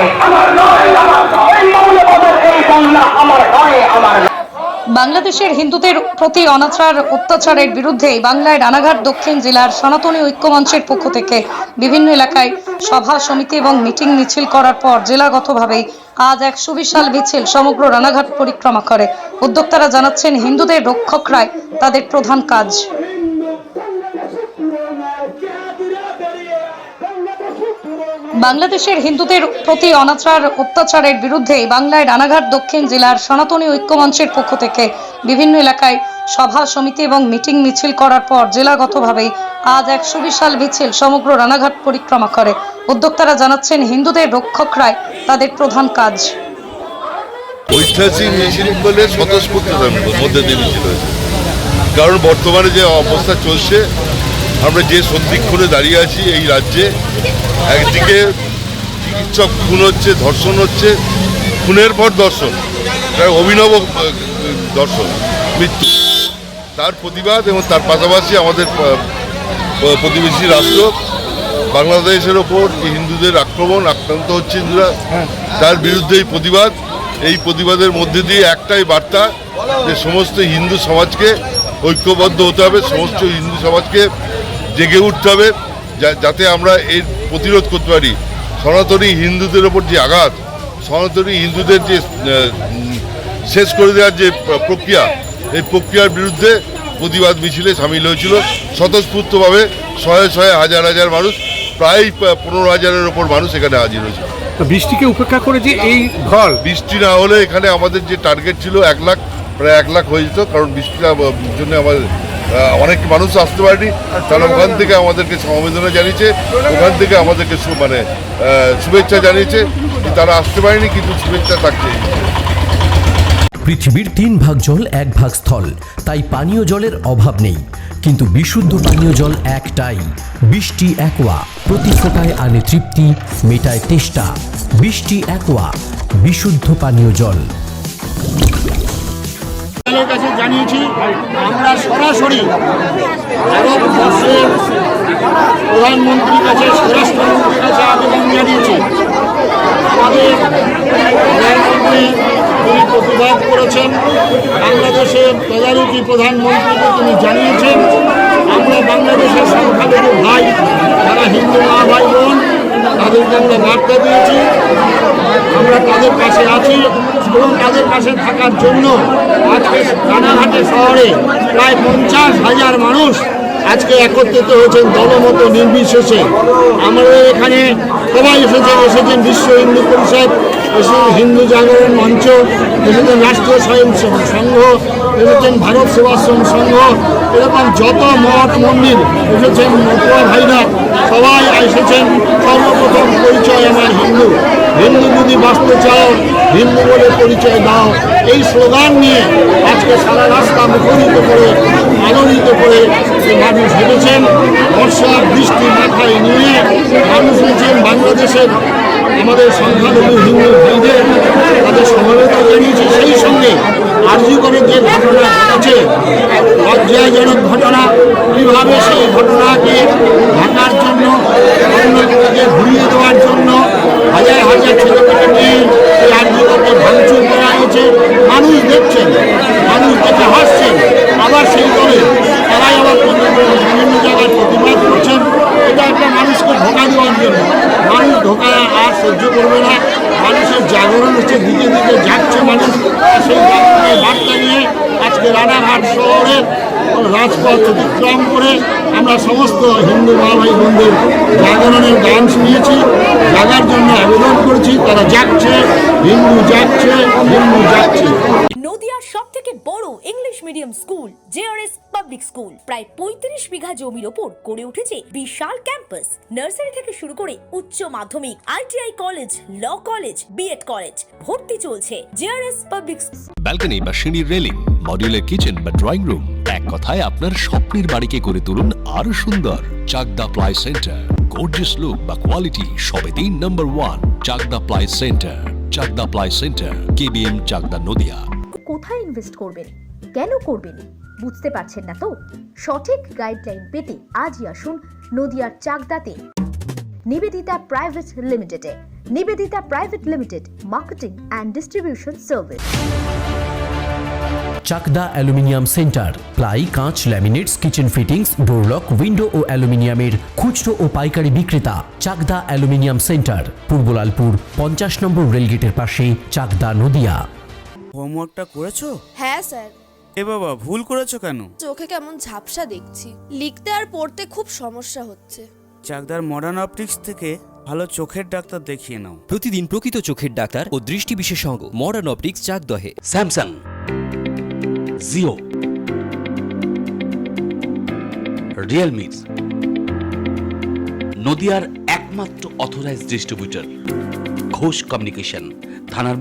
নয়, আমার নয়, আমার নয়, এই মৌলবাদের এই বাংলা আমার নয়, আমার নয়। বাংলাদেশের হিন্দুদের প্রতি অনাচার অত্যাচারের বিরুদ্ধে বাংলায় রানাঘাট দক্ষিণ জেলার সনাতনী ঐক্যমঞ্চের পক্ষ থেকে বিভিন্ন এলাকায় সভা সমিতি এবং মিটিং মিছিল করার পর জেলাগতভাবেই আজ এক সুবিশাল মিছিল সমগ্র রানাঘাট পরিক্রমা করে। উদ্যোক্তারা জানাচ্ছেন, হিন্দুদের রক্ষকরাই তাদের প্রধান কাজ। বাংলাদেশের হিন্দুদের প্রতি অনাচার অত্যাচারের বিরুদ্ধে বাংলায় রানাঘাট দক্ষিণ জেলার সনাতনী ঐক্যমঞ্চের পক্ষ থেকে বিভিন্ন এলাকায় সভা সমিতি এবং মিটিং মিছিল করার পর জেলাগতভাবেই আজ এক সুবিশাল মিছিল সমগ্র রানাঘাট পরিক্রমা করে। উদ্যোক্তারা জানাচ্ছেন, হিন্দুদের রক্ষকরাই তাদের প্রধান কাজ। ঐতিহাসিক মিছিল বলে স্বতঃস্ফূর্ততার মধ্যে দিয়ে মিছিল হয়েছে, কারণ বর্তমানে যে অবস্থা চলছে, আমরা যে সন্ধিক্ষণে দাঁড়িয়ে আছি এই রাজ্যে, একদিকে চিকিৎসক খুন হচ্ছে, ধর্ষণ হচ্ছে, খুনের পর দর্শন, অভিনব দর্শন, মৃত্যু, তার প্রতিবাদ এবং তার পাশাপাশি আমাদের প্রতিবেশী রাষ্ট্র বাংলাদেশের ওপর যে হিন্দুদের আক্রান্ত হচ্ছে হিন্দুরা, তার বিরুদ্ধে এই প্রতিবাদের মধ্যে দিয়ে একটাই বার্তা যে সমস্ত হিন্দু সমাজকে ঐক্যবদ্ধ হতে হবে, সমস্ত হিন্দু সমাজকে জেগে উঠতে হবে, যাতে আমরা এর প্রতিরোধ করতে পারি। সনাতনী হিন্দুদের ওপর যে আঘাত, সনাতনী হিন্দুদের যে শেষ করে দেওয়ার যে প্রক্রিয়া, এই প্রক্রিয়ার বিরুদ্ধে প্রতিবাদ মিছিলে সামিল হয়েছিল স্বতঃস্ফূর্তভাবে শয়ে শয়ে হাজার হাজার মানুষ, প্রায় 15,000-এর ওপর মানুষ এখানে হাজির হয়েছিল। তো বৃষ্টিকে উপেক্ষা করে যে এই ঢল, বৃষ্টি না হলে এখানে আমাদের যে টার্গেট ছিল 1 লাখ, প্রায় 1 লাখ হয়ে যেত, কারণ বৃষ্টির জন্য আমাদের অনেক মানুষ আসতে পারেনি। তারা ওখান থেকে আমাদেরকে সমবেদনা জানিয়েছে, ওখান থেকে আমাদেরকে শুভেচ্ছা জানিয়েছে। তারা আসতে পারেনি, কিন্তু শুভেচ্ছা থাকছে। পৃথিবীর 3 ভাগ জল 1 ভাগ স্থল, তাই পানীয় জলের অভাব নেই, কিন্তু বিশুদ্ধ পানীয় জল একটাই, বৃষ্টি অ্যাকোয়া। প্রতি ফোঁটায় আনে তৃপ্তি, মেটায় তেষ্টা। বৃষ্টি অ্যাকোয়া, বিশুদ্ধ পানীয় জল। কাছে জানিয়েছি আমরা সরাসরি ভারতবর্ষের প্রধানমন্ত্রীর কাছে, স্বরাষ্ট্রমন্ত্রীর কাছে আবেদন জানিয়েছি। আমাদের প্রধানমন্ত্রী তিনি প্রতিবাদ করেছেন, বাংলাদেশের তদারকি প্রধানমন্ত্রীকে তিনি জানিয়েছেন আমরা বাংলাদেশের সংখ্যালঘু ভাই, যারা হিন্দু মা ভাই বোন, তাদেরকে আমরা বার্তা দিয়েছি, আমরা তাদের পাশে আছি এবং তাদের পাশে থাকার জন্য আজকে রানাঘাট শহরে প্রায় 50,000 মানুষ আজকে একত্রিত হয়েছেন দলমত নির্বিশেষে। আমাদের এখানে সবাই এসেছেন বিশ্ব হিন্দু পরিষদ, এসেছেন হিন্দু জাগরণ মঞ্চ, এসেছেন রাষ্ট্রীয় স্বয়ংসেবক সংঘ, এসেছেন ভারত সেবাশ্রম সংঘ, এরকম যত মঠ মন্দির এসেছেন, মতুয়া ভাইরা সবাই এসেছেন। সর্বপ্রথম পরিচয় আমার হিন্দু, হিন্দু যদি বাঁচতে চাও হিন্দু বলে পরিচয় দাও, এই স্লোগান নিয়ে আজকে সারা রাস্তা মুখরিত করে আলোড়িত করে মানুষ হেঁটেছেন। বর্ষার বৃষ্টি মাথায় নিয়ে মানুষ হয়েছেন বাংলাদেশের আমাদের সংখ্যালঘু হিন্দু ভাইদের, তাদের সমবেত জানিয়েছি। সেই সঙ্গে আরজি করে যে ঘটনা ঘটেছে, লজ্জাজনক ঘটনা, কীভাবে সেই ঘটনাকে ঢাকার জন্য, ঘটনাগুলোকে ঘুরিয়ে দেওয়ার জন্য হাজার হাজার ছেলেমেয়ে নিয়ে এই আরজি করে ভাঙচুর করা হয়েছে। মানুষ দেখছেন, মানুষ দেখে হাসছেন, আবার সেই দলে তারাই আবার বিভিন্ন জায়গায় প্রতিবাদ করছেন। এটা একটা মানুষকে ধোঁকা দেওয়ার জন্য। মানুষ ধোঁকা আর সহ্য করবে না। মানুষের জাগরণ হচ্ছে, দিকে দিকে যাচ্ছে মানুষ। সেই জাগরণের বার্তা নিয়ে আজকে রানাঘাট শহরের রাজপথ অতিক্রম করে আমরা সমস্ত হিন্দু মা ভাই বোনদের জাগরণের গান শুনিয়েছি, জাগার জন্য আবেদন করেছি। তারা জাগছে, হিন্দু জাগছে, হিন্দু জাগছে। নদিয়ার সবথেকে বড় English medium school JRS public school প্রায় 35 বিঘা জমির ওপর গড়ে উঠেছে বিশাল ক্যাম্পাস। নার্সারি থেকে শুরু করে উচ্চ মাধ্যমিক, ITI college, law college, BEd college, ভর্তি চলছে জেআরএস পাবলিক। ব্যালকনি বা সিঁড়ির রেলিং, মডিউলার কিচেন বা ড্রয়িং রুম, এক কথায় আপনার স্বপ্নের বাড়িকে করে তুলুন আরো সুন্দর। Chakdah ply centre, gorgeous look বা কোয়ালিটি সবেতেই number 1। Chakdah ply centre, Chakdah ply centre, KBM, Chakdah, Nadia. কোথায় ইনভেস্ট করবেন, কেন করবেন বুঝতে পারছেন না তো? সঠিক গাইডলাইন পেতে আজই আসুন নদিয়ার চাকদাতে নিবেদিতা প্রাইভেট লিমিটেডে। Nivedita private limited, marketing and distribution service. Chakdah aluminium centre, ply, কাঁচ, laminates, kitchen fittings, door lock, window ও অ্যালুমিনিয়ামের খুচরো ও পাইকারি বিক্রেতা। চাকদা অ্যালুমিনিয়াম সেন্টার, পূর্বলালপুর 50 নম্বর রেলগেটের পাশে, চাকদা, নদিয়া। হোমওয়ার্কটা করেছো? হ্যাঁ স্যার। এ বাবা, ভুল করেছো কেন? চোখে কেমন ঝাপসা দেখছি, লিখতে আর পড়তে খুব সমস্যা হচ্ছে। চাকদার মডার্ন অপটিক্স থেকে ভালো চোখের ডাক্তার দেখিয়ে নাও। প্রতিদিন প্রকৃত চোখের ডাক্তার ও দৃষ্টি বিশেষজ্ঞ মডার্ন অপটিক্স, চাকদহে। স্যামসাং, জিও, রিয়েলমি, নদিয়ার একমাত্র অথরাইজড ডিস্ট্রিবিউটর ঘোষ কমিউনিকেশন, থানার মোড়,